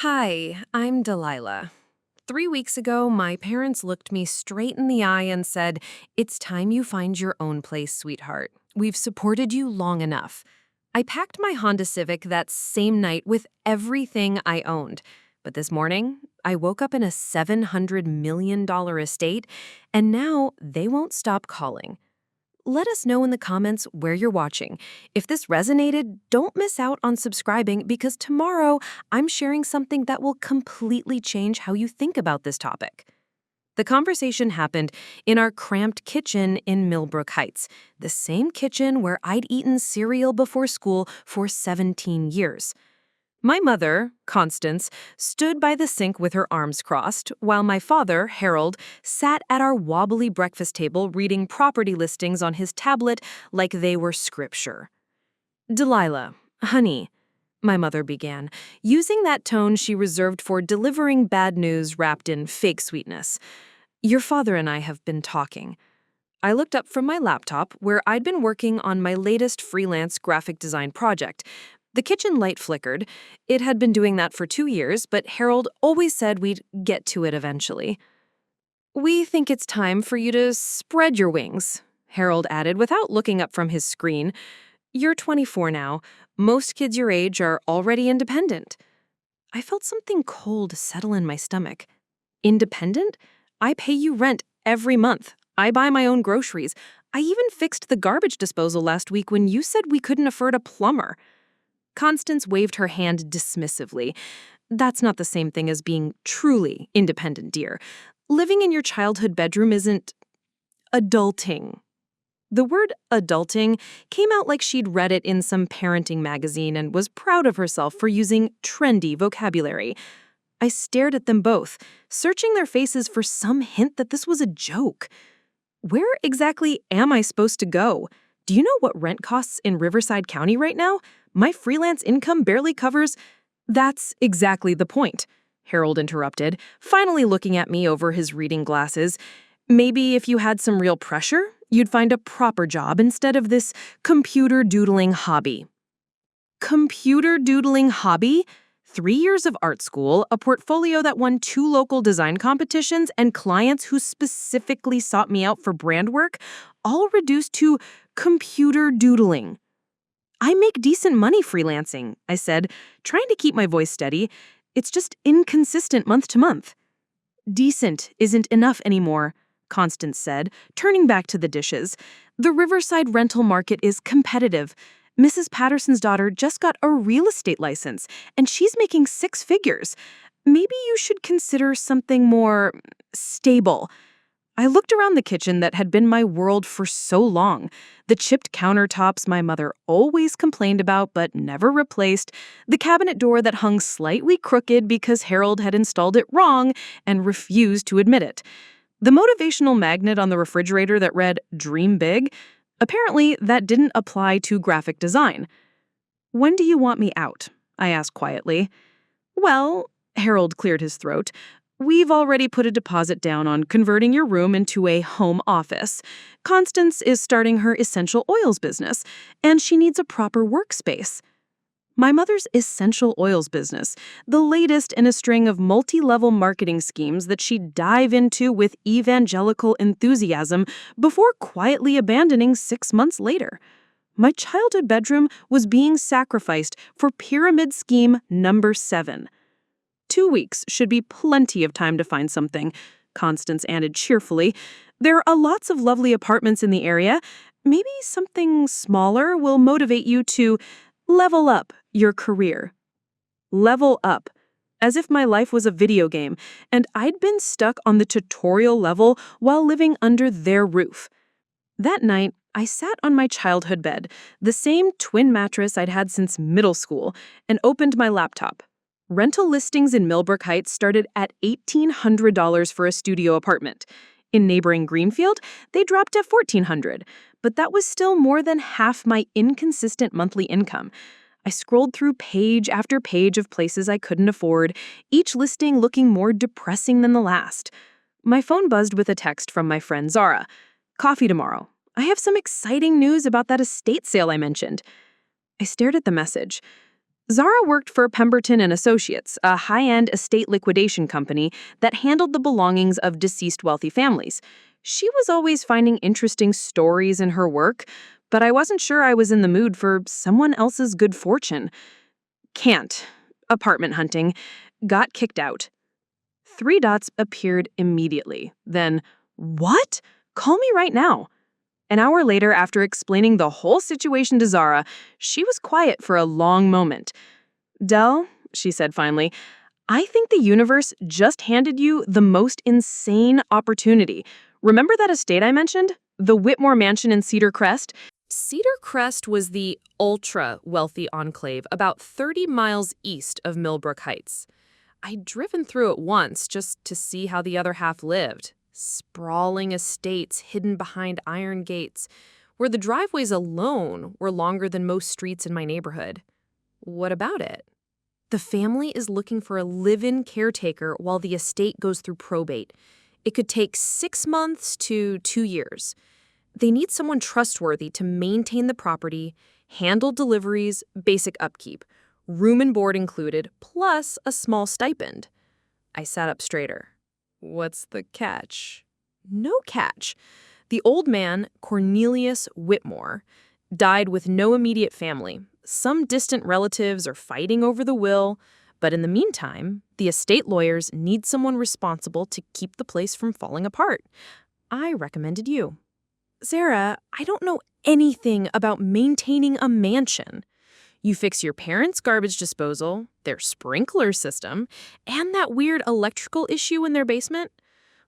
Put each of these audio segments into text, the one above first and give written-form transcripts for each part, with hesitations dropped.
Hi, I'm Delilah. 3 weeks ago, my parents looked me straight in the eye and said, "It's time you find your own place, sweetheart. We've supported you long enough." I packed my Honda Civic that same night with everything I owned. But this morning, I woke up in a $700 million estate, and now they won't stop calling. Let us know in the comments where you're watching. If this resonated, don't miss out on subscribing because tomorrow I'm sharing something that will completely change how you think about this topic. The conversation happened in our cramped kitchen in Millbrook Heights, the same kitchen where I'd eaten cereal before school for 17 years. My mother, Constance, stood by the sink with her arms crossed, while my father, Harold, sat at our wobbly breakfast table reading property listings on his tablet like they were scripture. "Delilah, honey," my mother began, using that tone she reserved for delivering bad news wrapped in fake sweetness. "Your father and I have been talking." I looked up from my laptop, where I'd been working on my latest freelance graphic design project. The kitchen light flickered. It had been doing that for 2 years, but Harold always said we'd get to it eventually. "We think it's time for you to spread your wings," Harold added without looking up from his screen. "You're 24 now. Most kids your age are already independent." I felt something cold settle in my stomach. Independent? I pay you rent every month. I buy my own groceries. I even fixed the garbage disposal last week when you said we couldn't afford a plumber. Constance waved her hand dismissively. "That's not the same thing as being truly independent, dear. Living in your childhood bedroom isn't adulting." The word adulting came out like she'd read it in some parenting magazine and was proud of herself for using trendy vocabulary. I stared at them both, searching their faces for some hint that this was a joke. Where exactly am I supposed to go? Do you know what rent costs in Riverside County right now? My freelance income barely covers— "That's exactly the point," Harold interrupted, finally looking at me over his reading glasses. "Maybe if you had some real pressure, you'd find a proper job instead of this computer doodling hobby." Computer doodling hobby? 3 years of art school, a portfolio that won 2 local design competitions, and clients who specifically sought me out for brand work, all reduced to computer doodling. "I make decent money freelancing," I said, trying to keep my voice steady. "It's just inconsistent month to month." "Decent isn't enough anymore," Constance said, turning back to the dishes. "The Riverside rental market is competitive. Mrs. Patterson's daughter just got a real estate license, and she's making 6 figures. Maybe you should consider something more stable." I looked around the kitchen that had been my world for so long. The chipped countertops my mother always complained about but never replaced, the cabinet door that hung slightly crooked because Harold had installed it wrong and refused to admit it, the motivational magnet on the refrigerator that read "Dream Big." Apparently, that didn't apply to graphic design. "When do you want me out?" I asked quietly. "Well," Harold cleared his throat, "we've already put a deposit down on converting your room into a home office. Constance is starting her essential oils business, and she needs a proper workspace." My mother's essential oils business, the latest in a string of multi-level marketing schemes that she'd dive into with evangelical enthusiasm before quietly abandoning 6 months later. My childhood bedroom was being sacrificed for pyramid scheme number 7. 2 weeks should be plenty of time to find something, Constance added cheerfully. "There are lots of lovely apartments in the area. Maybe something smaller will motivate you to level up your career." Level up. As if my life was a video game, and I'd been stuck on the tutorial level while living under their roof. That night, I sat on my childhood bed, the same twin mattress I'd had since middle school, and opened my laptop. Rental listings in Millbrook Heights started at $1,800 for a studio apartment. In neighboring Greenfield, they dropped to $1,400, but that was still more than half my inconsistent monthly income. I scrolled through page after page of places I couldn't afford, each listing looking more depressing than the last. My phone buzzed with a text from my friend Zara. "Coffee tomorrow. I have some exciting news about that estate sale I mentioned." I stared at the message. Zara worked for Pemberton and Associates, a high-end estate liquidation company that handled the belongings of deceased wealthy families. She was always finding interesting stories in her work, but I wasn't sure I was in the mood for someone else's good fortune. Can't. Apartment hunting. Got kicked out. 3 dots appeared immediately. Then, what? Call me right now. An hour later, after explaining the whole situation to Zara, she was quiet for a long moment. Del, she said finally, I think the universe just handed you the most insane opportunity. Remember that estate I mentioned? The Whitmore Mansion in Cedar Crest? Cedar Crest was the ultra-wealthy enclave about 30 miles east of Millbrook Heights. I'd driven through it once just to see how the other half lived. Sprawling estates hidden behind iron gates, where the driveways alone were longer than most streets in my neighborhood. What about it? The family is looking for a live-in caretaker while the estate goes through probate. It could take 6 months to 2 years. They need someone trustworthy to maintain the property, handle deliveries, basic upkeep, room and board included, plus a small stipend. I sat up straighter. What's the catch? No catch. The old man, Cornelius Whitmore, died with no immediate family. Some distant relatives are fighting over the will, but in the meantime, the estate lawyers need someone responsible to keep the place from falling apart. I recommended you. Sarah, I don't know anything about maintaining a mansion. You fix your parents' garbage disposal, their sprinkler system, and that weird electrical issue in their basement.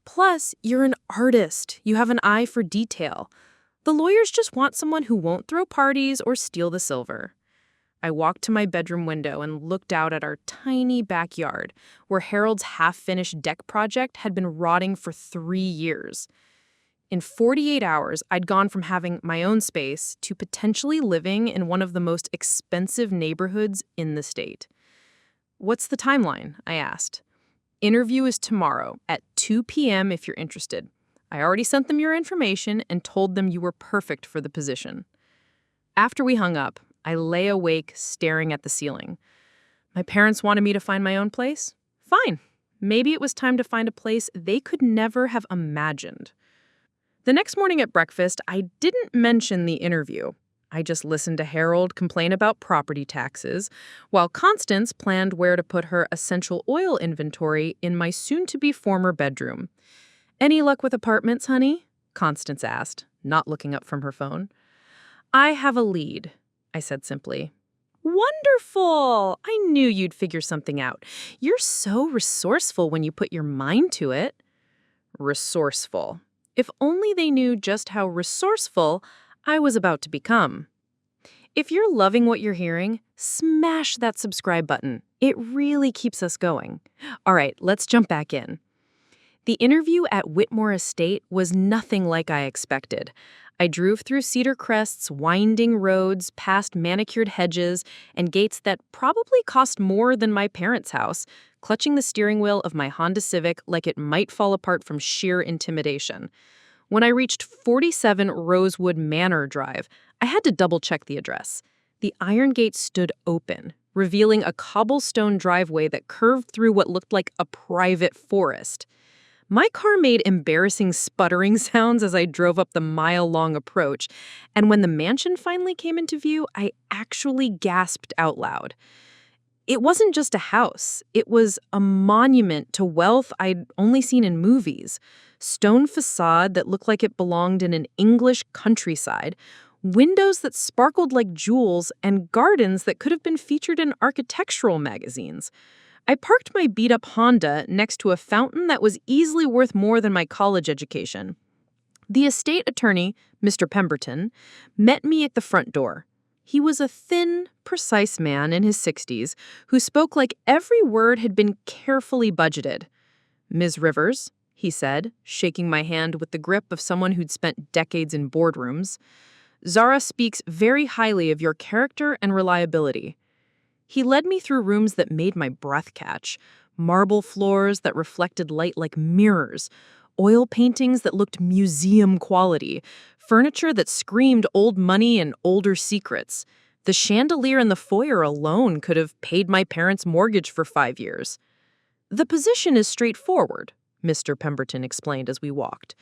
Plus, you're an artist. You have an eye for detail. The lawyers just want someone who won't throw parties or steal the silver. I walked to my bedroom window and looked out at our tiny backyard, where Harold's half-finished deck project had been rotting for 3 years. In 48 hours, I'd gone from having my own space to potentially living in one of the most expensive neighborhoods in the state. What's the timeline? I asked. Interview is tomorrow at 2 p.m. if you're interested. I already sent them your information and told them you were perfect for the position. After we hung up, I lay awake staring at the ceiling. My parents wanted me to find my own place? Fine. Maybe it was time to find a place they could never have imagined. The next morning at breakfast, I didn't mention the interview. I just listened to Harold complain about property taxes, while Constance planned where to put her essential oil inventory in my soon-to-be former bedroom. Any luck with apartments, honey? Constance asked, not looking up from her phone. I have a lead, I said simply. Wonderful! I knew you'd figure something out. You're so resourceful when you put your mind to it. Resourceful. If only they knew just how resourceful I was about to become. If you're loving what you're hearing, smash that subscribe button. It really keeps us going. All right, let's jump back in. The interview at Whitmore Estate was nothing like I expected. I drove through Cedar Crest's winding roads, past manicured hedges, and gates that probably cost more than my parents' house, clutching the steering wheel of my Honda Civic like it might fall apart from sheer intimidation. When I reached 47 Rosewood Manor Drive, I had to double-check the address. The iron gate stood open, revealing a cobblestone driveway that curved through what looked like a private forest. My car made embarrassing sputtering sounds as I drove up the mile-long approach, and when the mansion finally came into view, I actually gasped out loud. It wasn't just a house. It was a monument to wealth I'd only seen in movies. Stone facade that looked like it belonged in an English countryside, windows that sparkled like jewels, and gardens that could have been featured in architectural magazines. I parked my beat-up Honda next to a fountain that was easily worth more than my college education. The estate attorney, Mr. Pemberton, met me at the front door. He was a thin, precise man in his 60s who spoke like every word had been carefully budgeted. Ms. Rivers, he said, shaking my hand with the grip of someone who'd spent decades in boardrooms, Zara speaks very highly of your character and reliability. He led me through rooms that made my breath catch, marble floors that reflected light like mirrors, oil paintings that looked museum quality, furniture that screamed old money and older secrets, The chandelier in the foyer alone could have paid my parents' mortgage for 5 years. The position is straightforward, Mr. Pemberton explained as we walked.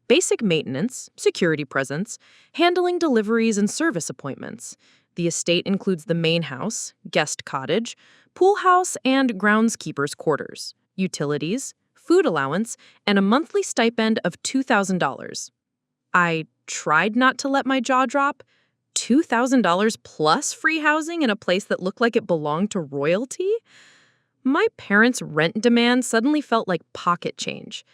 Basic maintenance, security presence, handling deliveries and service appointments. The estate includes the main house, guest cottage, pool house, and groundskeeper's quarters, utilities, food allowance, and a monthly stipend of $2,000. I tried not to let my jaw drop. $2,000 plus free housing in a place that looked like it belonged to royalty? My parents' rent demand suddenly felt like pocket change.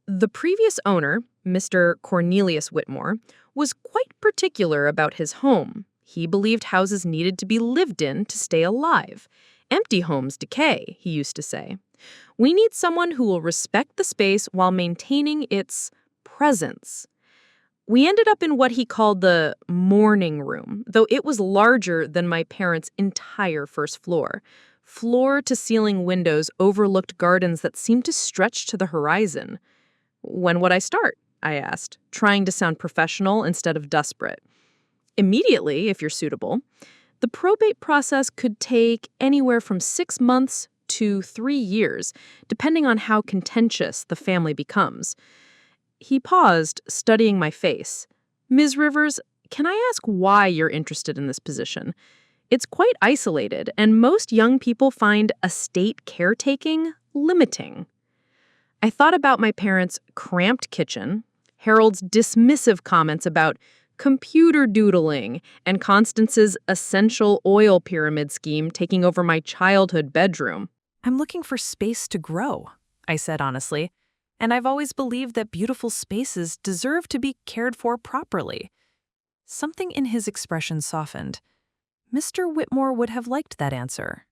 The previous owner, Mr. Cornelius Whitmore, was quite particular about his home. He believed houses needed to be lived in to stay alive. Empty homes decay, he used to say. We need someone who will respect the space while maintaining its presence. We ended up in what he called the morning room, though it was larger than my parents' entire first floor. Floor-to-ceiling windows overlooked gardens that seemed to stretch to the horizon. When would I start? I asked, trying to sound professional instead of desperate. Immediately, if you're suitable. The probate process could take anywhere from 6 months to 3 years, depending on how contentious the family becomes. He paused, studying my face. Ms. Rivers, can I ask why you're interested in this position? It's quite isolated, and most young people find estate caretaking limiting. I thought about my parents' cramped kitchen, Harold's dismissive comments about computer doodling, and Constance's essential oil pyramid scheme taking over my childhood bedroom. I'm looking for space to grow, I said honestly, and I've always believed that beautiful spaces deserve to be cared for properly. Something in his expression softened. Mr. Whitmore would have liked that answer.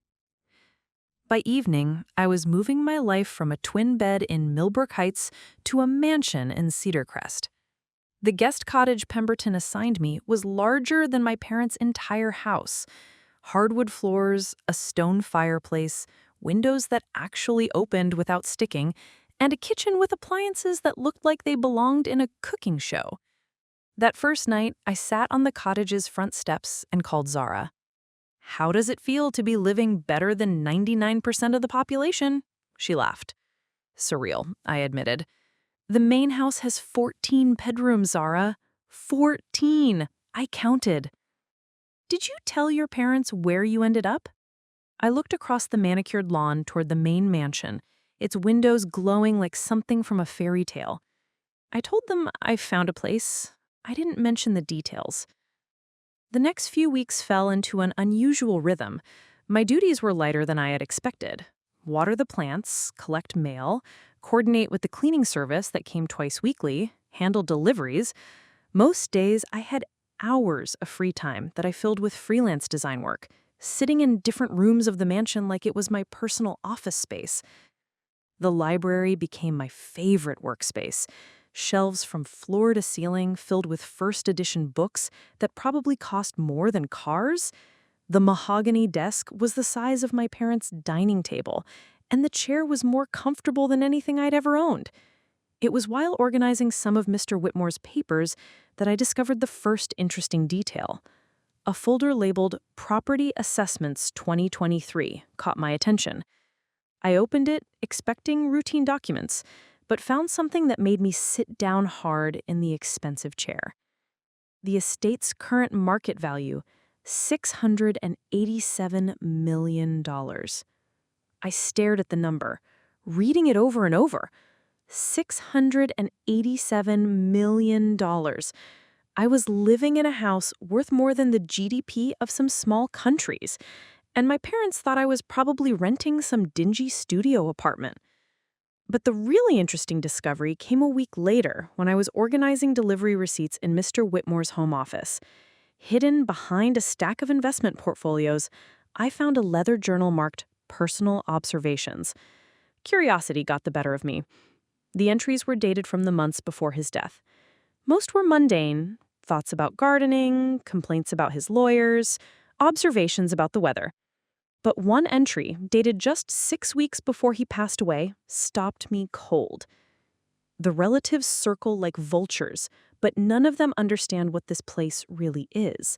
By evening, I was moving my life from a twin bed in Millbrook Heights to a mansion in Cedar Crest. The guest cottage Pemberton assigned me was larger than my parents' entire house. Hardwood floors, a stone fireplace, windows that actually opened without sticking, and a kitchen with appliances that looked like they belonged in a cooking show. That first night, I sat on the cottage's front steps and called Zara. "How does it feel to be living better than 99% of the population?" She laughed. "Surreal," I admitted. "The main house has 14 bedrooms, Zara. 14! I counted." "Did you tell your parents where you ended up?" I looked across the manicured lawn toward the main mansion, its windows glowing like something from a fairy tale. I told them I found a place. I didn't mention the details. The next few weeks fell into an unusual rhythm. My duties were lighter than I had expected. Water the plants, collect mail, coordinate with the cleaning service that came twice weekly, handle deliveries. Most days, I had hours of free time that I filled with freelance design work, sitting in different rooms of the mansion like it was my personal office space. The library became my favorite workspace. Shelves from floor to ceiling filled with first edition books that probably cost more than cars. The mahogany desk was the size of my parents' dining table, and the chair was more comfortable than anything I'd ever owned. It was while organizing some of Mr. Whitmore's papers that I discovered the first interesting detail. A folder labeled Property Assessments 2023 caught my attention. I opened it, expecting routine documents, but found something that made me sit down hard in the expensive chair. The estate's current market value, $687 million. I stared at the number, reading it over and over. $687 million. I was living in a house worth more than the GDP of some small countries, and my parents thought I was probably renting some dingy studio apartment. But the really interesting discovery came a week later when I was organizing delivery receipts in Mr. Whitmore's home office. Hidden behind a stack of investment portfolios, I found a leather journal marked Personal Observations. Curiosity got the better of me. The entries were dated from the months before his death. Most were mundane, thoughts about gardening, complaints about his lawyers, observations about the weather. But one entry, dated just 6 weeks before he passed away, stopped me cold. The relatives circle like vultures, but none of them understand what this place really is.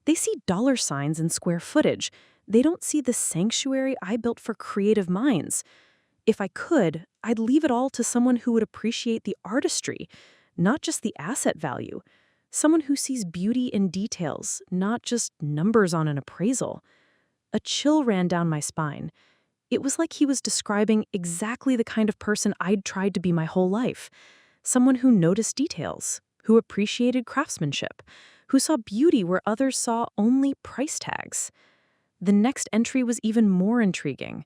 They see dollar signs and square footage. They don't see the sanctuary I built for creative minds. If I could, I'd leave it all to someone who would appreciate the artistry, not just the asset value. Someone who sees beauty in details, not just numbers on an appraisal. A chill ran down my spine. It was like he was describing exactly the kind of person I'd tried to be my whole life. Someone who noticed details, who appreciated craftsmanship, who saw beauty where others saw only price tags. The next entry was even more intriguing.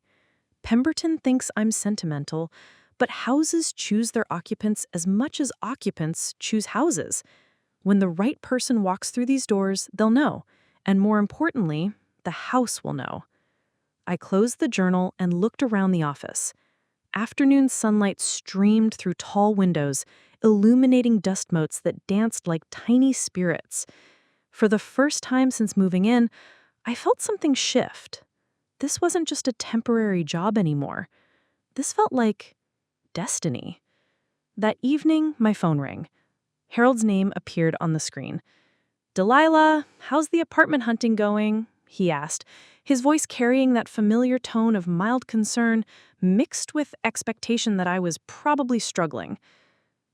Pemberton thinks I'm sentimental, but houses choose their occupants as much as occupants choose houses. When the right person walks through these doors, they'll know. And more importantly, the house will know. I closed the journal and looked around the office. Afternoon sunlight streamed through tall windows, illuminating dust motes that danced like tiny spirits. For the first time since moving in, I felt something shift. This wasn't just a temporary job anymore. This felt like destiny. That evening, my phone rang. Harold's name appeared on the screen. "Delilah, how's the apartment hunting going?" he asked, his voice carrying that familiar tone of mild concern mixed with expectation that I was probably struggling.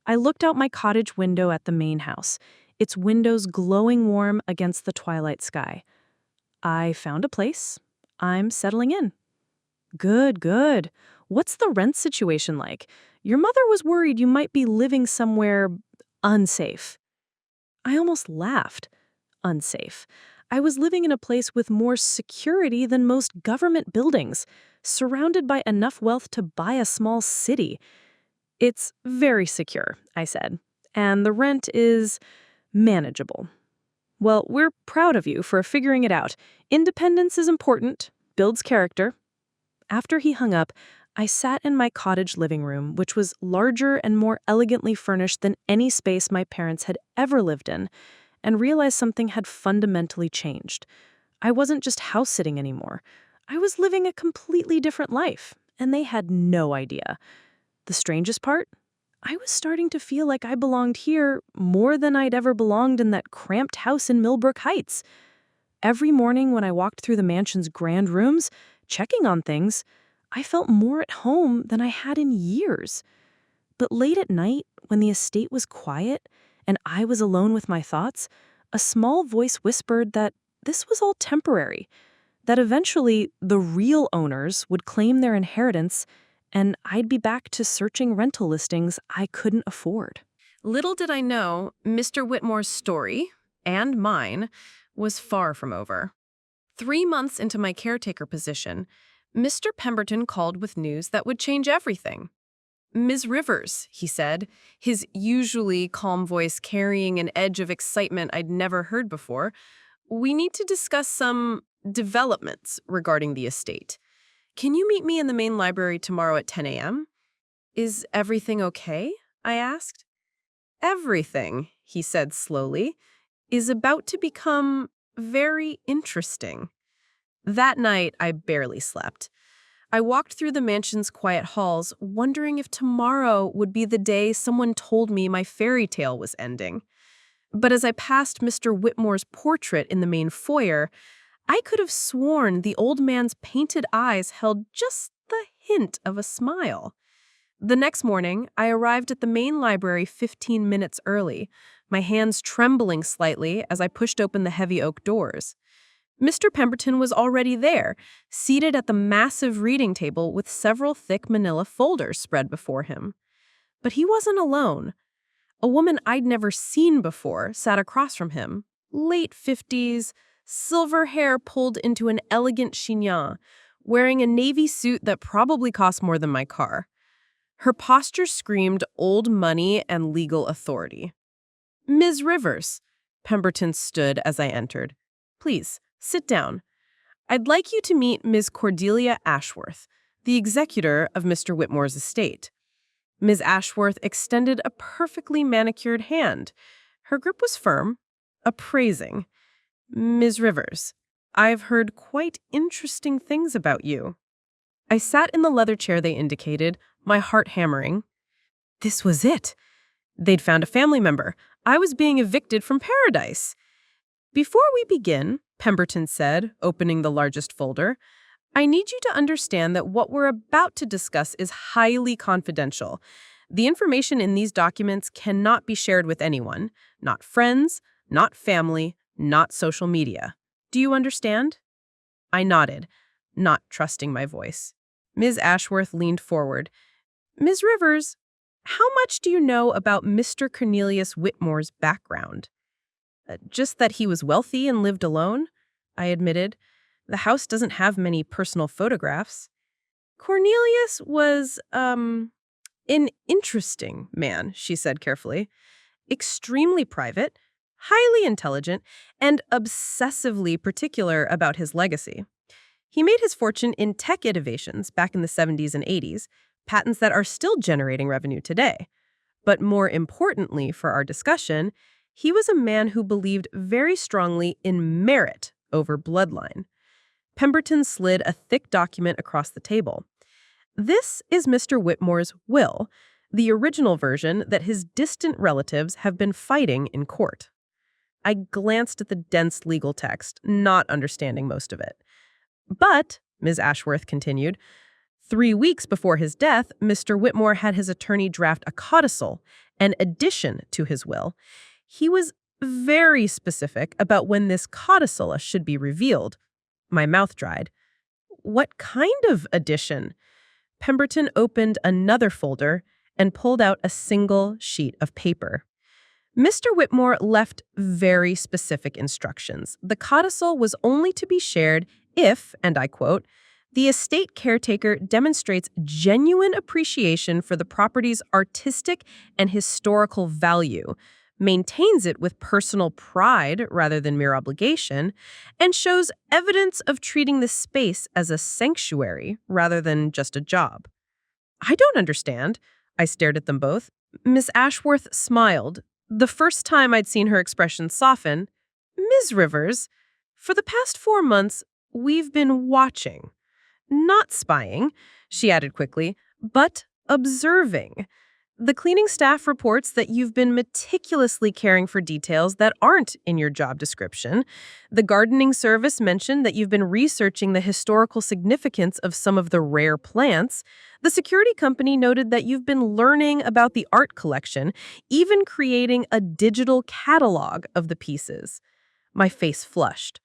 I looked out my cottage window at the main house, its windows glowing warm against the twilight sky. "I found a place. I'm settling in." "Good, good. What's the rent situation like? Your mother was worried you might be living somewhere unsafe." I almost laughed. Unsafe. I was living in a place with more security than most government buildings, surrounded by enough wealth to buy a small city. "It's very secure," I said, "and the rent is manageable." "Well, we're proud of you for figuring it out. Independence is important, builds character." After he hung up, I sat in my cottage living room, which was larger and more elegantly furnished than any space my parents had ever lived in, and realized something had fundamentally changed. I wasn't just house-sitting anymore. I was living a completely different life, and they had no idea. The strangest part? I was starting to feel like I belonged here more than I'd ever belonged in that cramped house in Millbrook Heights. Every morning when I walked through the mansion's grand rooms, checking on things, I felt more at home than I had in years. But late at night, when the estate was quiet and I was alone with my thoughts, a small voice whispered that this was all temporary, that eventually the real owners would claim their inheritance and I'd be back to searching rental listings I couldn't afford. Little did I know, Mr. Whitmore's story, and mine, was far from over. 3 months into my caretaker position, Mr. Pemberton called with news that would change everything. "Ms. Rivers," he said, his usually calm voice carrying an edge of excitement I'd never heard before, "we need to discuss some developments regarding the estate. Can you meet me in the main library tomorrow at 10 a.m.? "Is everything okay?" I asked. "Everything," he said slowly, "is about to become very interesting." That night, I barely slept. I walked through the mansion's quiet halls, wondering if tomorrow would be the day someone told me my fairy tale was ending. But as I passed Mr. Whitmore's portrait in the main foyer, I could have sworn the old man's painted eyes held just the hint of a smile. The next morning, I arrived at the main library 15 minutes early, my hands trembling slightly as I pushed open the heavy oak doors. Mr. Pemberton was already there, seated at the massive reading table with several thick manila folders spread before him. But he wasn't alone. A woman I'd never seen before sat across from him, late 50s, silver hair pulled into an elegant chignon, wearing a navy suit that probably cost more than my car. Her posture screamed old money and legal authority. "Ms. Rivers," Pemberton stood as I entered. "Please, sit down. I'd like you to meet Ms. Cordelia Ashworth, the executor of Mr. Whitmore's estate." Ms. Ashworth extended a perfectly manicured hand. Her grip was firm, appraising. "Ms. Rivers, I've heard quite interesting things about you." I sat in the leather chair they indicated, my heart hammering. This was it. They'd found a family member. I was being evicted from paradise. Before we begin, Pemberton said, opening the largest folder, I need you to understand that what we're about to discuss is highly confidential. The information in these documents cannot be shared with anyone, not friends, not family, not social media. Do you understand? I nodded, not trusting my voice. Ms. Ashworth leaned forward. Ms. Rivers, how much do you know about Mr. Cornelius Whitmore's background? Just that he was wealthy and lived alone, I admitted. The house doesn't have many personal photographs. Cornelius was, an interesting man, she said carefully. Extremely private, highly intelligent, and obsessively particular about his legacy. He made his fortune in tech innovations back in the 70s and 80s, patents that are still generating revenue today. But more importantly for our discussion, he was a man who believed very strongly in merit over bloodline. Pemberton slid a thick document across the table. This is Mr. Whitmore's will, the original version that his distant relatives have been fighting in court. I glanced at the dense legal text, not understanding most of it. But, Ms. Ashworth continued, 3 weeks before his death, Mr. Whitmore had his attorney draft a codicil, an addition to his will. He was very specific about when this codicil should be revealed. My mouth dried. What kind of addition? Pemberton opened another folder and pulled out a single sheet of paper. Mr. Whitmore left very specific instructions. The codicil was only to be shared if, and I quote, the estate caretaker demonstrates genuine appreciation for the property's artistic and historical value, maintains it with personal pride rather than mere obligation, and shows evidence of treating the space as a sanctuary rather than just a job. I don't understand. I stared at them both. Miss Ashworth smiled. The first time I'd seen her expression soften. Ms. Rivers, for the past 4 months, we've been watching. Not spying, she added quickly, but observing. The cleaning staff reports that you've been meticulously caring for details that aren't in your job description. The gardening service mentioned that you've been researching the historical significance of some of the rare plants. The security company noted that you've been learning about the art collection, even creating a digital catalog of the pieces. My face flushed.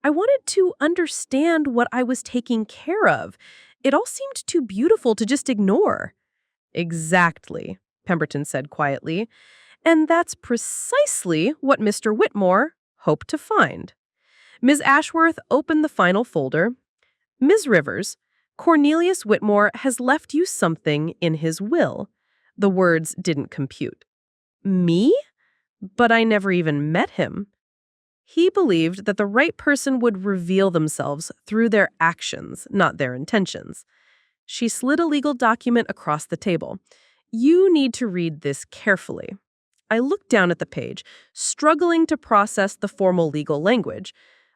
I wanted to understand what I was taking care of. It all seemed too beautiful to just ignore. Exactly, Pemberton said quietly, and that's precisely what Mr. Whitmore hoped to find. Ms. Ashworth opened the final folder. Ms. Rivers, Cornelius Whitmore has left you something in his will. The words didn't compute. Me? But I never even met him. He believed that the right person would reveal themselves through their actions, not their intentions. She slid a legal document across the table. You need to read this carefully. I looked down at the page, struggling to process the formal legal language,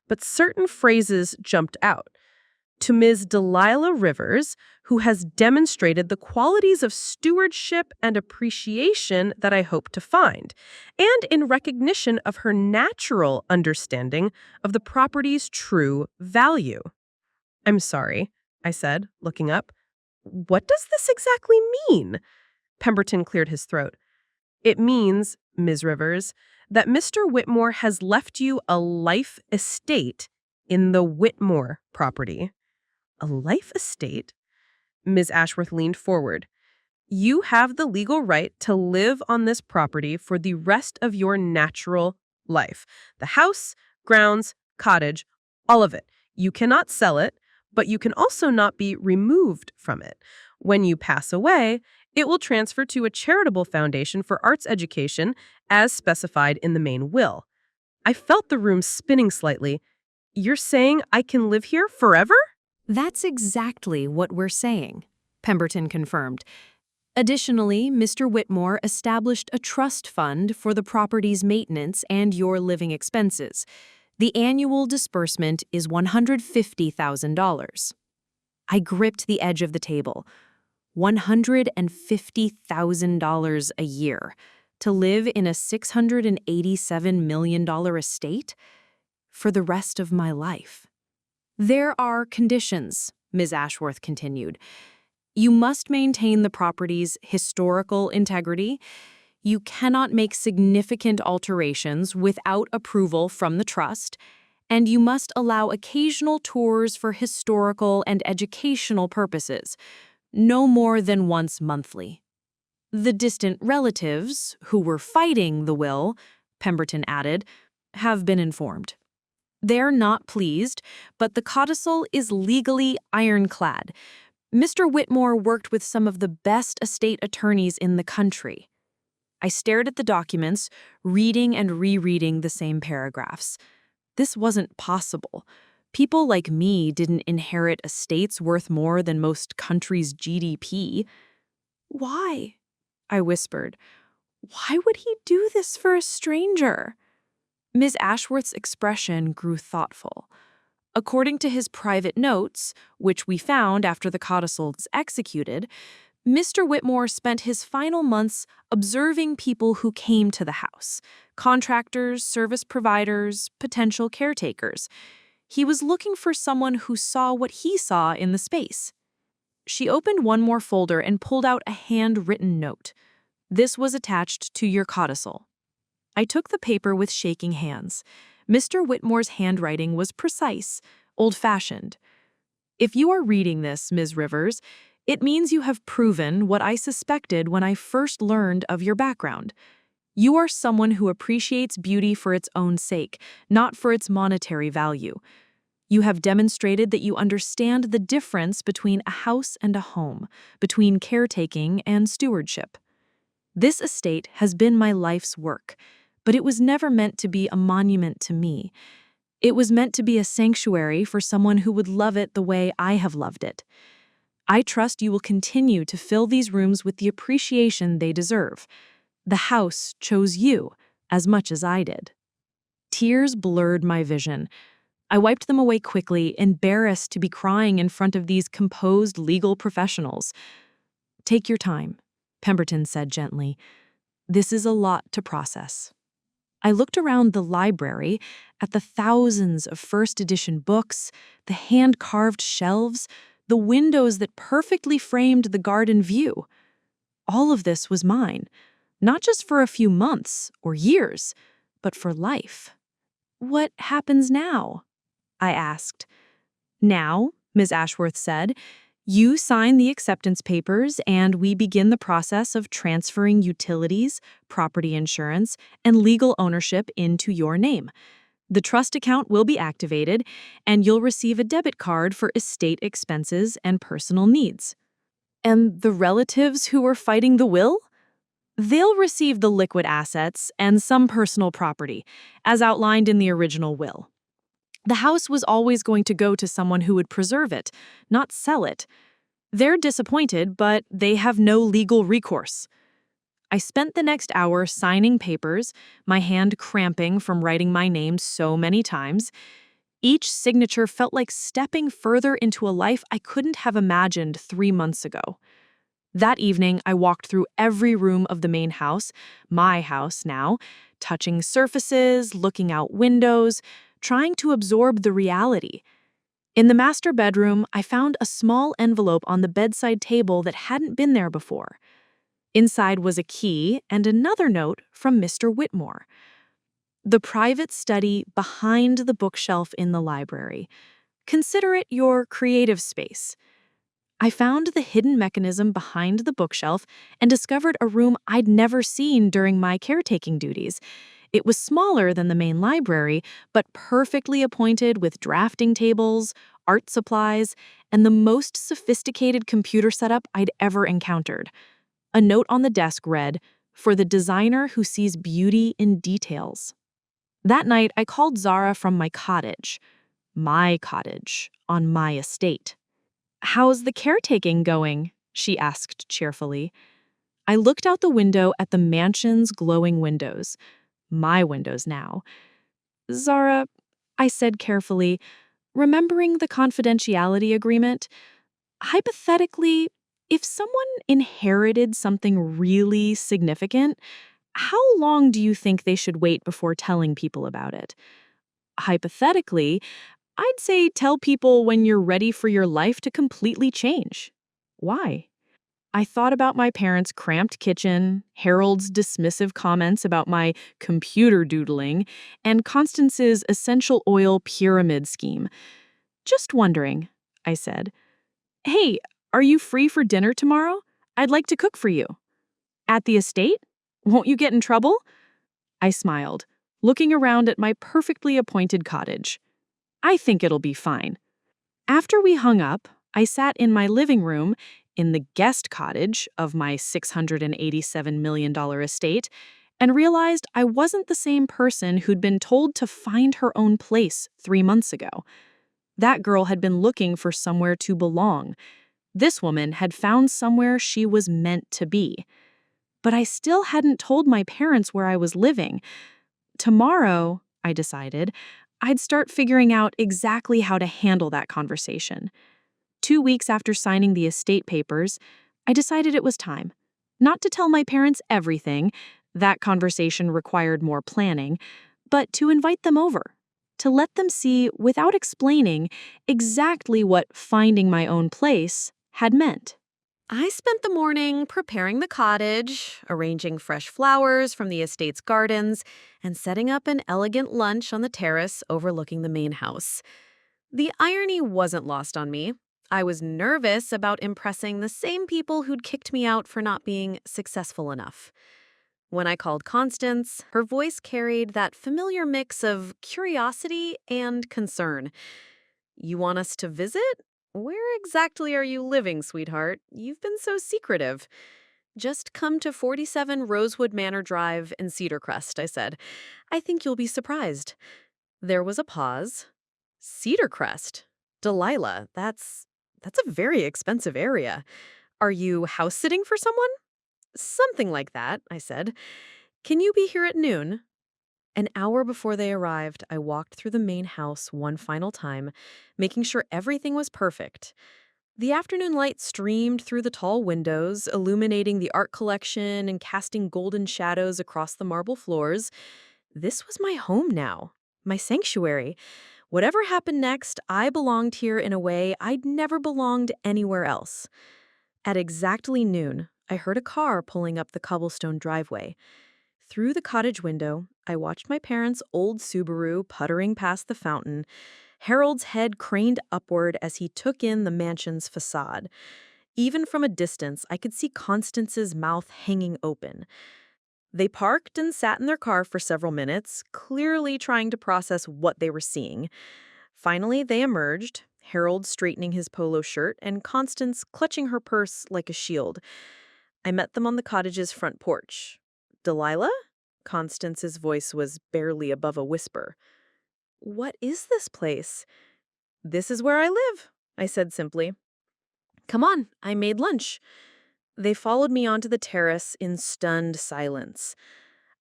but certain phrases jumped out. To Ms. Delilah Rivers, who has demonstrated the qualities of stewardship and appreciation that I hope to find, and in recognition of her natural understanding of the property's true value. I'm sorry, I said, looking up. What does this exactly mean? Pemberton cleared his throat. It means, Ms. Rivers, that Mr. Whitmore has left you a life estate in the Whitmore property. A life estate? Ms. Ashworth leaned forward. You have the legal right to live on this property for the rest of your natural life. The house, grounds, cottage, all of it. You cannot sell it, but you can also not be removed from it. When you pass away, it will transfer to a charitable foundation for arts education as specified in the main will. I felt the room spinning slightly. You're saying I can live here forever? That's exactly what we're saying, Pemberton confirmed. Additionally, Mr. Whitmore established a trust fund for the property's maintenance and your living expenses. The annual disbursement is $150,000. I gripped the edge of the table. $150,000 a year. To live in a $687 million estate? For the rest of my life. There are conditions, Ms. Ashworth continued. You must maintain the property's historical integrity. You cannot make significant alterations without approval from the trust, and you must allow occasional tours for historical and educational purposes, no more than once monthly. The distant relatives, who were fighting the will, Pemberton added, have been informed. They're not pleased, but the codicil is legally ironclad. Mr. Whitmore worked with some of the best estate attorneys in the country. I stared at the documents, reading and rereading the same paragraphs. This wasn't possible. People like me didn't inherit estates worth more than most countries' GDP. Why? I whispered. Why would he do this for a stranger? Ms. Ashworth's expression grew thoughtful. According to his private notes, which we found after the codicil was executed, Mr. Whitmore spent his final months observing people who came to the house, contractors, service providers, potential caretakers. He was looking for someone who saw what he saw in the space. She opened one more folder and pulled out a handwritten note. This was attached to your codicil. I took the paper with shaking hands. Mr. Whitmore's handwriting was precise, old-fashioned. If you are reading this, Ms. Rivers, it means you have proven what I suspected when I first learned of your background. You are someone who appreciates beauty for its own sake, not for its monetary value. You have demonstrated that you understand the difference between a house and a home, between caretaking and stewardship. This estate has been my life's work, but it was never meant to be a monument to me. It was meant to be a sanctuary for someone who would love it the way I have loved it. I trust you will continue to fill these rooms with the appreciation they deserve. The house chose you as much as I did. Tears blurred my vision. I wiped them away quickly, embarrassed to be crying in front of these composed legal professionals. Take your time, Pemberton said gently. This is a lot to process. I looked around the library at the thousands of first edition books, the hand-carved shelves, the windows that perfectly framed the garden view. All of this was mine, not just for a few months or years, but for life. What happens now? I asked. Now, Ms. Ashworth said, you sign the acceptance papers and we begin the process of transferring utilities, property insurance, and legal ownership into your name. The trust account will be activated and you'll receive a debit card for estate expenses and personal needs. And the relatives who are fighting the will? They'll receive the liquid assets and some personal property, as outlined in the original will. The house was always going to go to someone who would preserve it, not sell it. They're disappointed, but they have no legal recourse. I spent the next hour signing papers, my hand cramping from writing my name so many times. Each signature felt like stepping further into a life I couldn't have imagined 3 months ago. That evening, I walked through every room of the main house, my house now, touching surfaces, looking out windows, trying to absorb the reality. In the master bedroom, I found a small envelope on the bedside table that hadn't been there before. Inside was a key and another note from Mr. Whitmore. The private study behind the bookshelf in the library. Consider it your creative space. I found the hidden mechanism behind the bookshelf and discovered a room I'd never seen during my caretaking duties. It was smaller than the main library, but perfectly appointed with drafting tables, art supplies, and the most sophisticated computer setup I'd ever encountered. A note on the desk read, "For the designer who sees beauty in details." That night, I called Zara from my cottage, on my estate. "How's the caretaking going?" she asked cheerfully. I looked out the window at the mansion's glowing windows. My windows now. "Zara," I said carefully, remembering the confidentiality agreement, hypothetically, if someone inherited something really significant, How long do you think they should wait before telling people about it? Hypothetically, I'd say tell people when you're ready for your life to completely change. Why? I thought about my parents' cramped kitchen, Harold's dismissive comments about my computer doodling, and Constance's essential oil pyramid scheme. Just wondering, I said. Hey, are you free for dinner tomorrow? I'd like to cook for you. At the estate? Won't you get in trouble? I smiled, looking around at my perfectly appointed cottage. I think it'll be fine. After we hung up, I sat in my living room in the guest cottage of my $687 million estate and realized I wasn't the same person who'd been told to find her own place 3 months ago. That girl had been looking for somewhere to belong. This woman had found somewhere she was meant to be. But I still hadn't told my parents where I was living. Tomorrow, I decided, I'd start figuring out exactly how to handle that conversation. 2 weeks after signing the estate papers, I decided it was time. Not to tell my parents everything, that conversation required more planning, but to invite them over. To let them see, without explaining, exactly what finding my own place had meant. I spent the morning preparing the cottage, arranging fresh flowers from the estate's gardens, and setting up an elegant lunch on the terrace overlooking the main house. The irony wasn't lost on me. I was nervous about impressing the same people who'd kicked me out for not being successful enough. When I called Constance, her voice carried that familiar mix of curiosity and concern. "You want us to visit? Where exactly are you living, sweetheart? You've been so secretive." "Just come to 47 Rosewood Manor Drive in Cedar Crest," I said. "I think you'll be surprised." There was a pause. Cedar Crest? Delilah, that's a very expensive area. "Are you house sitting for someone?" "Something like that," I said. "Can you be here at noon?" An hour before they arrived, I walked through the main house one final time, making sure everything was perfect. The afternoon light streamed through the tall windows, illuminating the art collection and casting golden shadows across the marble floors. This was my home now, my sanctuary. Whatever happened next, I belonged here in a way I'd never belonged anywhere else. At exactly noon, I heard a car pulling up the cobblestone driveway. Through the cottage window, I watched my parents' old Subaru puttering past the fountain, Harold's head craned upward as he took in the mansion's facade. Even from a distance, I could see Constance's mouth hanging open. They parked and sat in their car for several minutes, clearly trying to process what they were seeing. Finally, they emerged, Harold straightening his polo shirt and Constance clutching her purse like a shield. I met them on the cottage's front porch. "Delilah?" Constance's voice was barely above a whisper. "What is this place?" "This is where I live," I said simply. "Come on, I made lunch." They followed me onto the terrace in stunned silence.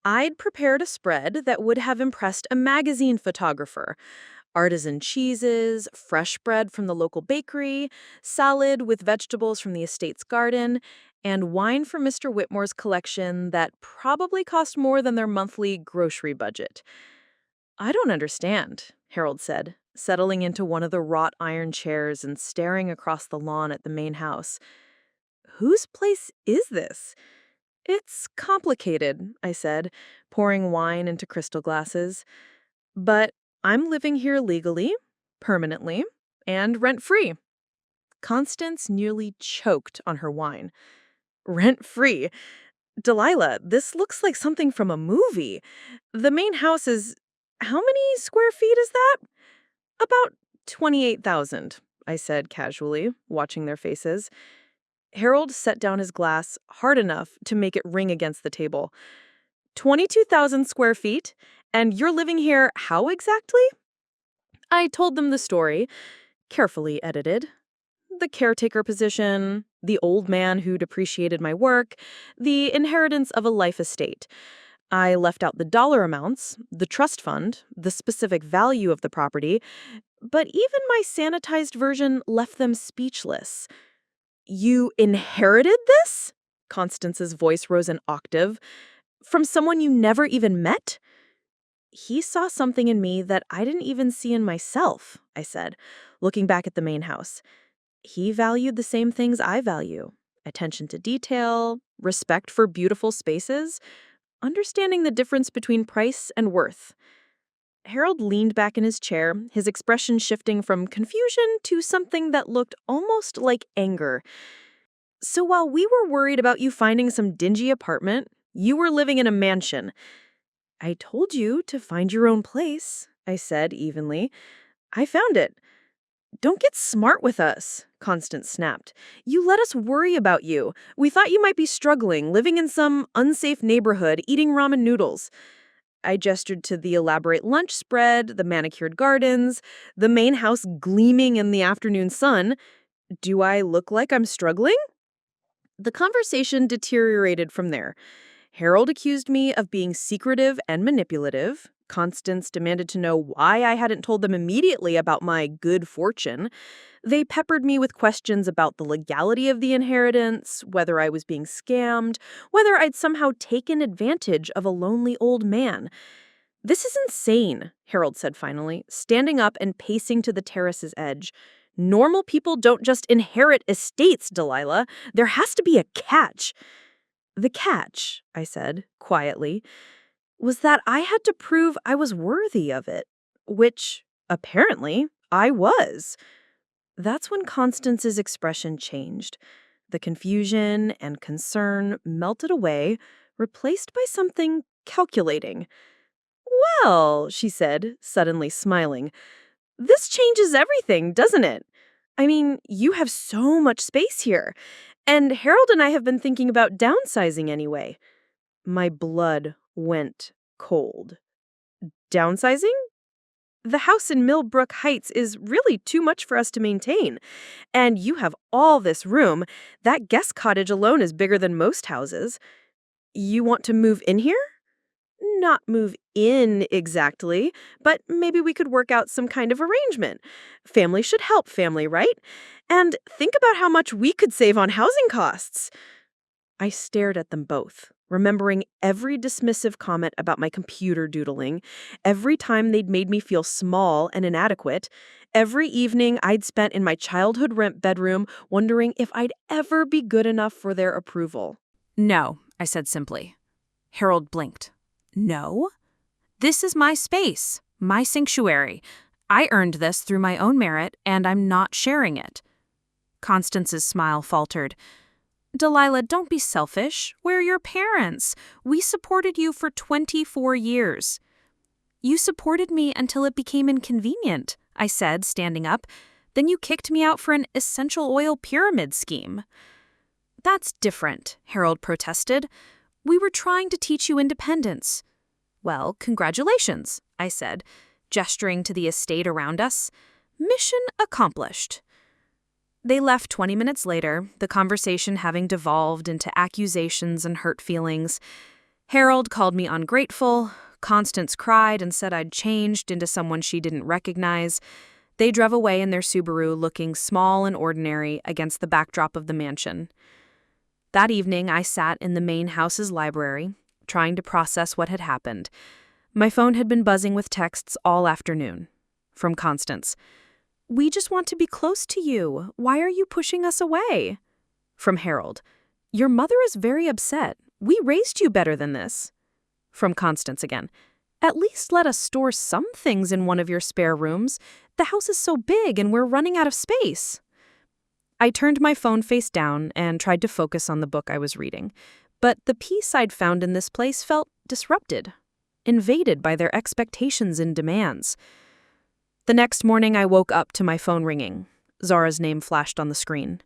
I'd prepared a spread that would have impressed a magazine photographer. Artisan cheeses, fresh bread from the local bakery, salad with vegetables from the estate's garden, and wine from Mr. Whitmore's collection that probably cost more than their monthly grocery budget. "I don't understand," Harold said, settling into one of the wrought iron chairs and staring across the lawn at the main house. "Whose place is this?" "It's complicated," I said, pouring wine into crystal glasses. "But I'm living here legally, permanently, and rent-free." Constance nearly choked on her wine. "Rent-free? Delilah, this looks like something from a movie. The main house is... How many square feet is that?" "About 28,000, I said casually, watching their faces. Harold set down his glass hard enough to make it ring against the table. 22,000 square feet? And you're living here how exactly?" I told them the story, carefully edited. The caretaker position, the old man who'd appreciated my work, the inheritance of a life estate. I left out the dollar amounts, the trust fund, the specific value of the property, but even my sanitized version left them speechless. "You inherited this?" Constance's voice rose an octave. From someone you never even met? He saw something in me that I didn't even see in myself, I said, looking back at the main house. He valued the same things I value: attention to detail, respect for beautiful spaces, understanding the difference between price and worth. Harold leaned back in his chair, his expression shifting from confusion to something that looked almost like anger. So while we were worried about you finding some dingy apartment, you were living in a mansion. I told you to find your own place, I said evenly. I found it. Don't get smart with us, Constance snapped. You let us worry about you. We thought you might be struggling, living in some unsafe neighborhood, eating ramen noodles. I gestured to the elaborate lunch spread, the manicured gardens, the main house gleaming in the afternoon sun. Do I look like I'm struggling? The conversation deteriorated from there. Harold accused me of being secretive and manipulative. Constance demanded to know why I hadn't told them immediately about my good fortune. They peppered me with questions about the legality of the inheritance, whether I was being scammed, whether I'd somehow taken advantage of a lonely old man. This is insane, Harold said finally, standing up and pacing to the terrace's edge. Normal people don't just inherit estates, Delilah. There has to be a catch. The catch, I said, quietly, was that I had to prove I was worthy of it, which, apparently, I was. That's when Constance's expression changed. The confusion and concern melted away, replaced by something calculating. Well, she said, suddenly smiling, this changes everything, doesn't it? I mean, you have so much space here. And Harold and I have been thinking about downsizing anyway. My blood went cold. Downsizing? The house in Millbrook Heights is really too much for us to maintain. And you have all this room. That guest cottage alone is bigger than most houses. You want to move in here? Not move in exactly, but maybe we could work out some kind of arrangement. Family should help family, right? And think about how much we could save on housing costs. I stared at them both, remembering every dismissive comment about my computer doodling, every time they'd made me feel small and inadequate, every evening I'd spent in my childhood rent bedroom wondering if I'd ever be good enough for their approval. No, I said simply. Harold blinked. No? This is my space, my sanctuary. I earned this through my own merit, and I'm not sharing it. Constance's smile faltered. Delilah, don't be selfish. We're your parents. We supported you for 24 years. You supported me until it became inconvenient, I said, standing up. Then you kicked me out for an essential oil pyramid scheme. That's different, Harold protested. We were trying to teach you independence. Well, congratulations, I said, gesturing to the estate around us. Mission accomplished. They left 20 minutes later, the conversation having devolved into accusations and hurt feelings. Harold called me ungrateful. Constance cried and said I'd changed into someone she didn't recognize. They drove away in their Subaru looking small and ordinary against the backdrop of the mansion. That evening, I sat in the main house's library, trying to process what had happened. My phone had been buzzing with texts all afternoon. From Constance. We just want to be close to you. Why are you pushing us away? From Harold. Your mother is very upset. We raised you better than this. From Constance again. At least let us store some things in one of your spare rooms. The house is so big and we're running out of space. I turned my phone face down and tried to focus on the book I was reading. But the peace I'd found in this place felt disrupted, invaded by their expectations and demands. The next morning, I woke up to my phone ringing. Zara's name flashed on the screen.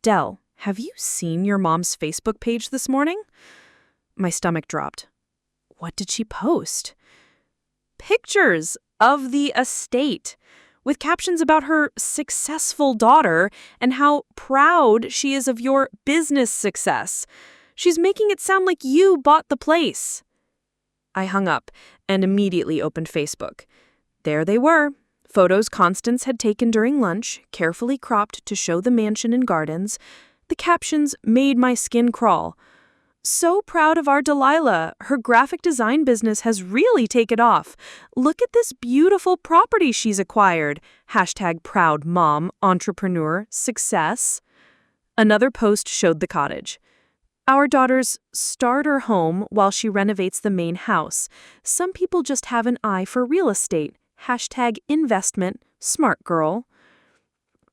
Del, have you seen your mom's Facebook page this morning? My stomach dropped. What did she post? Pictures of the estate, with captions about her successful daughter and how proud she is of your business success. She's making it sound like you bought the place. I hung up and immediately opened Facebook. There they were, photos Constance had taken during lunch, carefully cropped to show the mansion and gardens. The captions made my skin crawl. So proud of our Delilah. Her graphic design business has really taken off. Look at this beautiful property she's acquired. Hashtag proud mom, entrepreneur, success. Another post showed the cottage. Our daughter's starter home while she renovates the main house. Some people just have an eye for real estate. Hashtag investment, smart girl.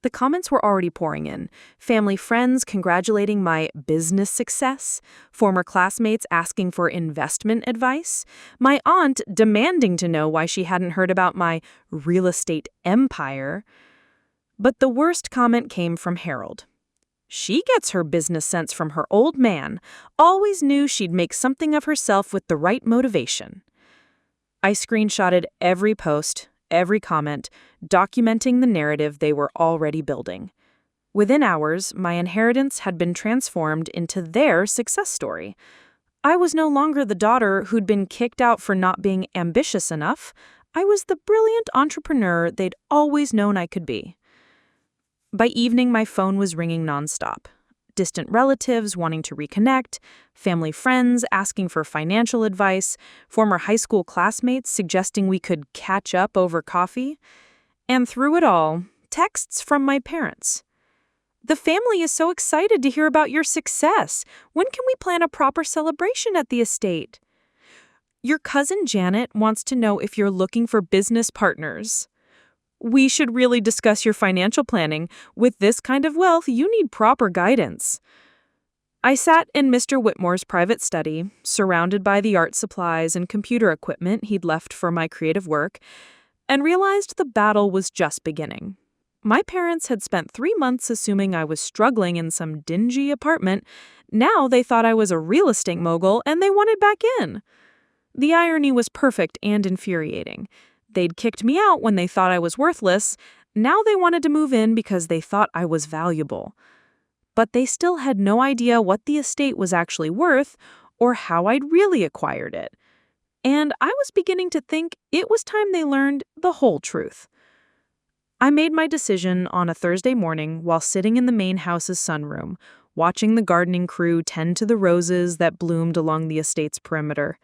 The comments were already pouring in. Family friends congratulating my business success, former classmates asking for investment advice, my aunt demanding to know why she hadn't heard about my real estate empire. But the worst comment came from Harold. She gets her business sense from her old man, always knew she'd make something of herself with the right motivation. I screenshotted every post, every comment, documenting the narrative they were already building. Within hours, my inheritance had been transformed into their success story. I was no longer the daughter who'd been kicked out for not being ambitious enough. I was the brilliant entrepreneur they'd always known I could be. By evening, my phone was ringing nonstop. Distant relatives wanting to reconnect, family friends asking for financial advice, former high school classmates suggesting we could catch up over coffee. And through it all, texts from my parents. The family is so excited to hear about your success. When can we plan a proper celebration at the estate? Your cousin Janet wants to know if you're looking for business partners. We should really discuss your financial planning. With this kind of wealth, you need proper guidance. I sat in Mr. Whitmore's private study, surrounded by the art supplies and computer equipment he'd left for my creative work, and realized the battle was just beginning. My parents had spent 3 months assuming I was struggling in some dingy apartment. Now they thought I was a real estate mogul, and they wanted back in. The irony was perfect and infuriating. They'd kicked me out when they thought I was worthless. Now they wanted to move in because they thought I was valuable. But they still had no idea what the estate was actually worth or how I'd really acquired it. And I was beginning to think it was time they learned the whole truth. I made my decision on a Thursday morning while sitting in the main house's sunroom, watching the gardening crew tend to the roses that bloomed along the estate's perimeter.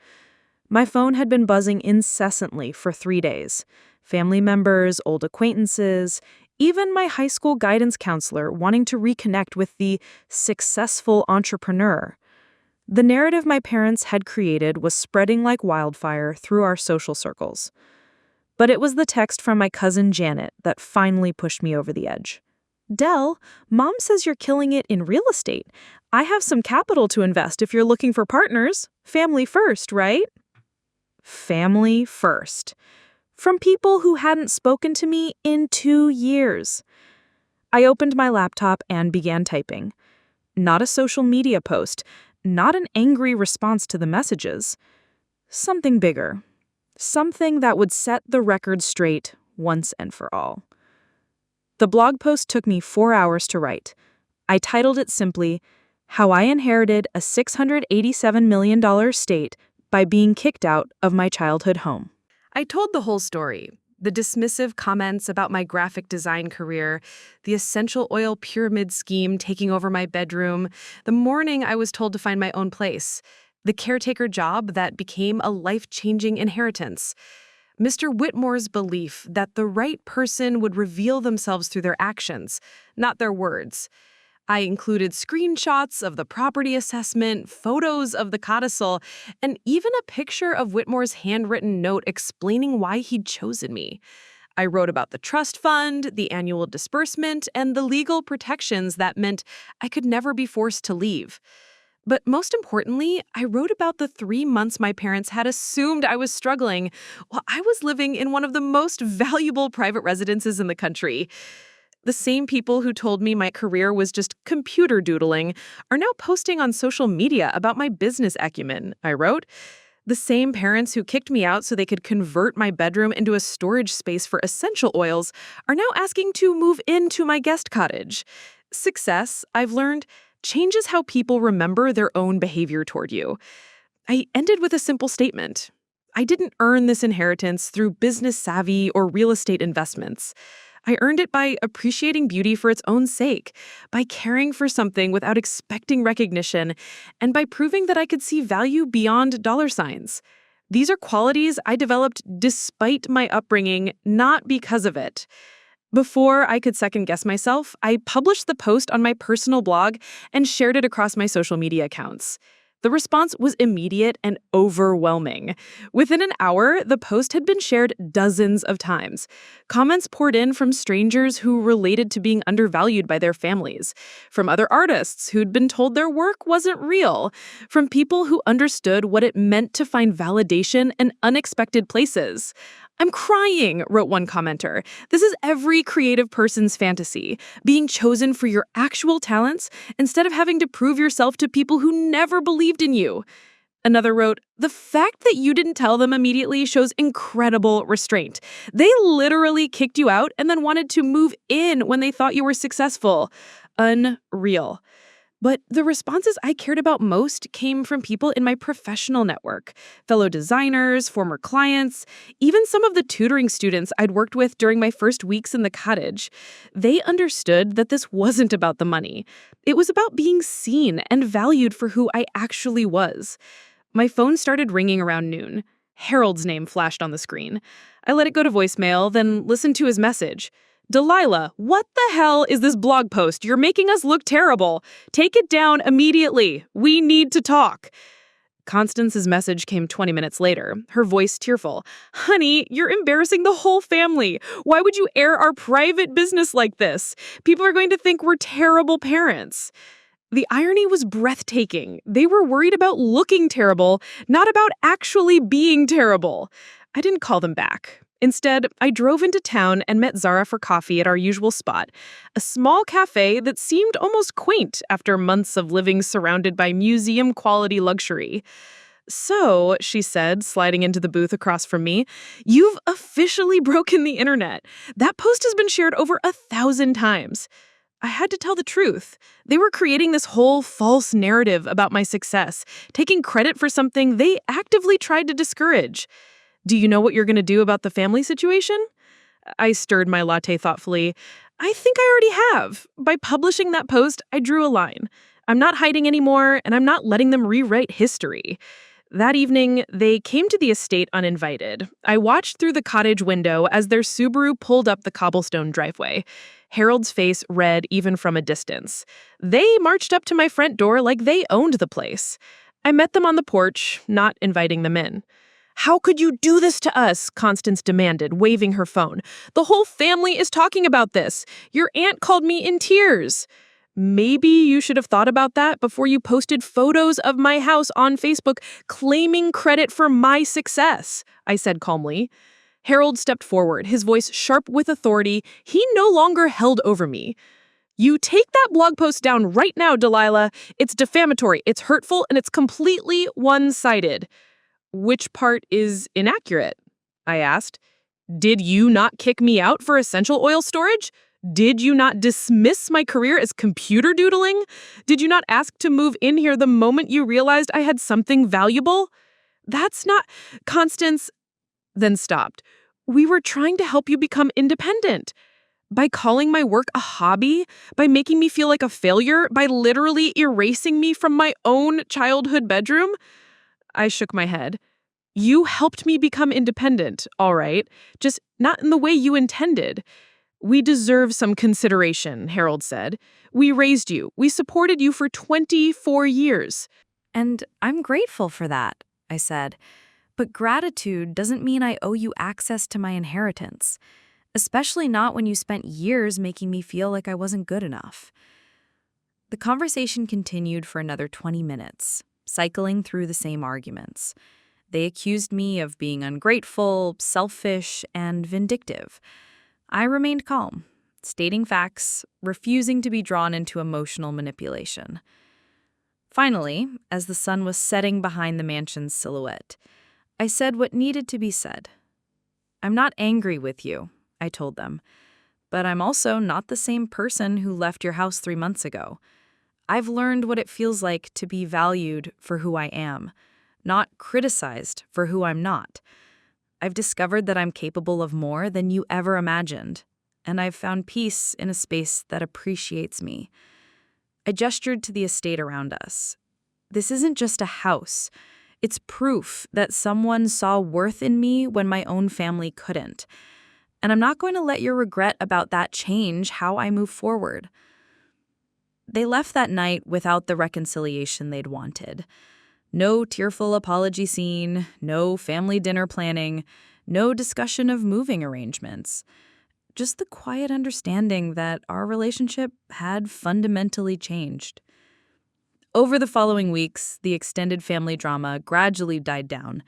My phone had been buzzing incessantly for 3 days. Family members, old acquaintances, even my high school guidance counselor wanting to reconnect with the successful entrepreneur. The narrative my parents had created was spreading like wildfire through our social circles. But it was the text from my cousin Janet that finally pushed me over the edge. Del, Mom says you're killing it in real estate. I have some capital to invest if you're looking for partners. Family first, right? Family first. From people who hadn't spoken to me in 2 years. I opened my laptop and began typing. Not a social media post, not an angry response to the messages. Something bigger. Something that would set the record straight once and for all. The blog post took me 4 hours to write. I titled it simply, How I Inherited a $687 million estate by being kicked out of my childhood home. I told the whole story. The dismissive comments about my graphic design career, the essential oil pyramid scheme taking over my bedroom, the morning I was told to find my own place, the caretaker job that became a life-changing inheritance, Mr. Whitmore's belief that the right person would reveal themselves through their actions, not their words. I included screenshots of the property assessment, photos of the codicil, and even a picture of Whitmore's handwritten note explaining why he'd chosen me. I wrote about the trust fund, the annual disbursement, and the legal protections that meant I could never be forced to leave. But most importantly, I wrote about the 3 months my parents had assumed I was struggling while I was living in one of the most valuable private residences in the country. The same people who told me my career was just computer doodling are now posting on social media about my business acumen, I wrote. The same parents who kicked me out so they could convert my bedroom into a storage space for essential oils are now asking to move into my guest cottage. Success, I've learned, changes how people remember their own behavior toward you. I ended with a simple statement. I didn't earn this inheritance through business savvy or real estate investments. I earned it by appreciating beauty for its own sake, by caring for something without expecting recognition, and by proving that I could see value beyond dollar signs. These are qualities I developed despite my upbringing, not because of it. Before I could second-guess myself, I published the post on my personal blog and shared it across my social media accounts. The response was immediate and overwhelming. Within an hour, the post had been shared dozens of times. Comments poured in from strangers who related to being undervalued by their families, from other artists who'd been told their work wasn't real, from people who understood what it meant to find validation in unexpected places. "I'm crying," wrote one commenter. "This is every creative person's fantasy, being chosen for your actual talents instead of having to prove yourself to people who never believed in you." Another wrote, "The fact that you didn't tell them immediately shows incredible restraint. They literally kicked you out and then wanted to move in when they thought you were successful. Unreal." But the responses I cared about most came from people in my professional network, fellow designers, former clients, even some of the tutoring students I'd worked with during my first weeks in the cottage. They understood that this wasn't about the money. It was about being seen and valued for who I actually was. My phone started ringing around noon. Harold's name flashed on the screen. I let it go to voicemail, then listened to his message. "Delilah, what the hell is this blog post? You're making us look terrible. Take it down immediately. We need to talk." Constance's message came 20 minutes later, her voice tearful. "Honey, you're embarrassing the whole family. Why would you air our private business like this? People are going to think we're terrible parents." The irony was breathtaking. They were worried about looking terrible, not about actually being terrible. I didn't call them back. Instead, I drove into town and met Zara for coffee at our usual spot, a small cafe that seemed almost quaint after months of living surrounded by museum-quality luxury. "So," she said, sliding into the booth across from me, "you've officially broken the internet. That post has been shared over 1,000 times." I had to tell the truth. They were creating this whole false narrative about my success, taking credit for something they actively tried to discourage. "Do you know what you're going to do about the family situation?" I stirred my latte thoughtfully. "I think I already have. By publishing that post, I drew a line. I'm not hiding anymore, and I'm not letting them rewrite history." That evening, they came to the estate uninvited. I watched through the cottage window as their Subaru pulled up the cobblestone driveway. Harold's face red even from a distance. They marched up to my front door like they owned the place. I met them on the porch, not inviting them in. "How could you do this to us?" Constance demanded, waving her phone. "The whole family is talking about this. Your aunt called me in tears." "Maybe you should have thought about that before you posted photos of my house on Facebook claiming credit for my success," I said calmly. Harold stepped forward, his voice sharp with authority. He no longer held over me. "You take that blog post down right now, Delilah. It's defamatory, it's hurtful, and it's completely one-sided." "Which part is inaccurate?" I asked. "Did you not kick me out for essential oil storage? Did you not dismiss my career as computer doodling? Did you not ask to move in here the moment you realized I had something valuable?" "That's not—" Constance then stopped. "We were trying to help you become independent. By calling my work a hobby, by making me feel like a failure, by literally erasing me from my own childhood bedroom." I shook my head. "You helped me become independent, all right, just not in the way you intended." "We deserve some consideration," Harold said. "We raised you. We supported you for 24 years. And I'm grateful for that, I said. But gratitude doesn't mean I owe you access to my inheritance, especially not when you spent years making me feel like I wasn't good enough. The conversation continued for another 20 minutes, cycling through the same arguments. They accused me of being ungrateful, selfish, and vindictive. I remained calm, stating facts, refusing to be drawn into emotional manipulation. Finally, as the sun was setting behind the mansion's silhouette, I said what needed to be said. "I'm not angry with you," I told them, "but I'm also not the same person who left your house 3 months ago. I've learned what it feels like to be valued for who I am, not criticized for who I'm not. I've discovered that I'm capable of more than you ever imagined, and I've found peace in a space that appreciates me. I gestured to the estate around us. This isn't just a house. It's proof that someone saw worth in me when my own family couldn't. And I'm not going to let your regret about that change how I move forward. They left that night without the reconciliation they'd wanted. No tearful apology scene, no family dinner planning, no discussion of moving arrangements. Just the quiet understanding that our relationship had fundamentally changed. Over the following weeks, the extended family drama gradually died down.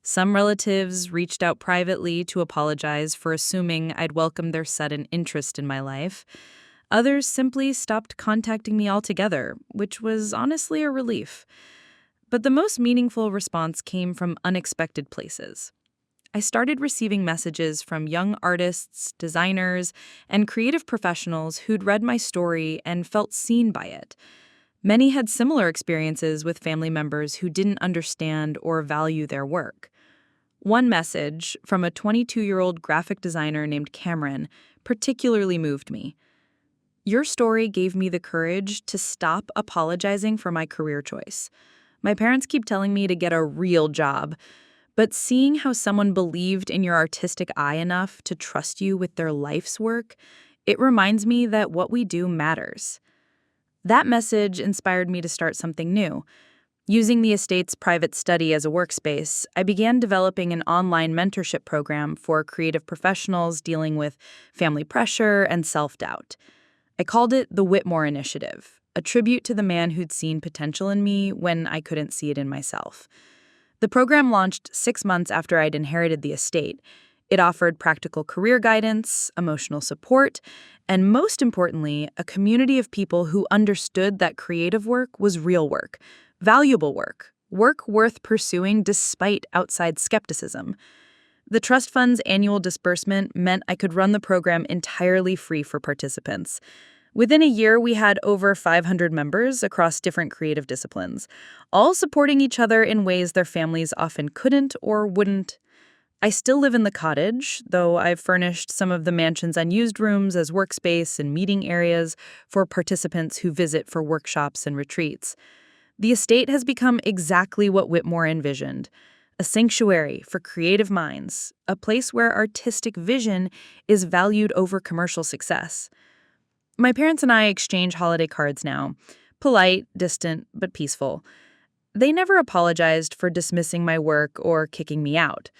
Some relatives reached out privately to apologize for assuming I'd welcomed their sudden interest in my life. Others simply stopped contacting me altogether, which was honestly a relief. But the most meaningful response came from unexpected places. I started receiving messages from young artists, designers, and creative professionals who'd read my story and felt seen by it. Many had similar experiences with family members who didn't understand or value their work. One message from a 22-year-old graphic designer named Cameron particularly moved me. Your story gave me the courage to stop apologizing for my career choice. My parents keep telling me to get a real job, but seeing how someone believed in your artistic eye enough to trust you with their life's work, it reminds me that what we do matters. That message inspired me to start something new. Using the estate's private study as a workspace, I began developing an online mentorship program for creative professionals dealing with family pressure and self-doubt. I called it the Whitmore Initiative, a tribute to the man who'd seen potential in me when I couldn't see it in myself. The program launched 6 months after I'd inherited the estate. It offered practical career guidance, emotional support, and most importantly, a community of people who understood that creative work was real work, valuable work, work worth pursuing despite outside skepticism. The trust fund's annual disbursement meant I could run the program entirely free for participants. Within a year, we had over 500 members across different creative disciplines, all supporting each other in ways their families often couldn't or wouldn't. I still live in the cottage, though I've furnished some of the mansion's unused rooms as workspace and meeting areas for participants who visit for workshops and retreats. The estate has become exactly what Whitmore envisioned, a sanctuary for creative minds, a place where artistic vision is valued over commercial success. My parents and I exchange holiday cards now, polite, distant, but peaceful. They never apologized for dismissing my work or kicking me out,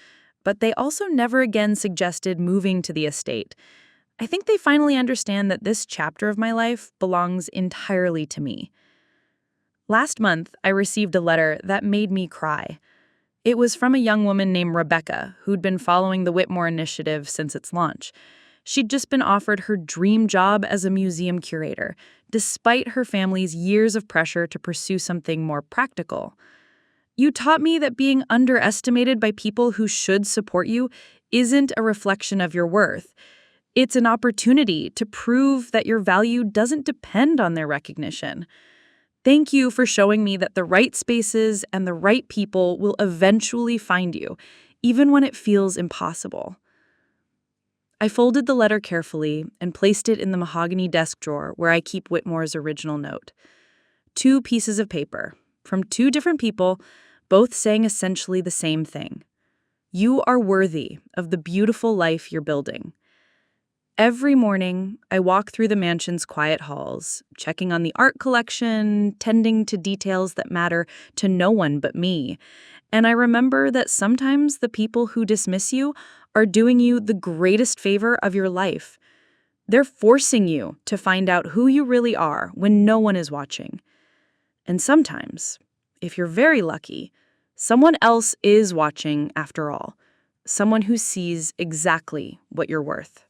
but they also never again suggested moving to the estate. I think they finally understand that this chapter of my life belongs entirely to me. Last month, I received a letter that made me cry. It was from a young woman named Rebecca, who'd been following the Whitmore Initiative since its launch. She'd just been offered her dream job as a museum curator, despite her family's years of pressure to pursue something more practical. You taught me that being underestimated by people who should support you isn't a reflection of your worth. It's an opportunity to prove that your value doesn't depend on their recognition. Thank you for showing me that the right spaces and the right people will eventually find you, even when it feels impossible. I folded the letter carefully and placed it in the mahogany desk drawer where I keep Whitmore's original note. 2 pieces of paper, from 2 different people, both saying essentially the same thing. You are worthy of the beautiful life you're building. Every morning, I walk through the mansion's quiet halls, checking on the art collection, tending to details that matter to no one but me. And I remember that sometimes the people who dismiss you are doing you the greatest favor of your life. They're forcing you to find out who you really are when no one is watching. And sometimes, if you're very lucky, someone else is watching after all. Someone who sees exactly what you're worth.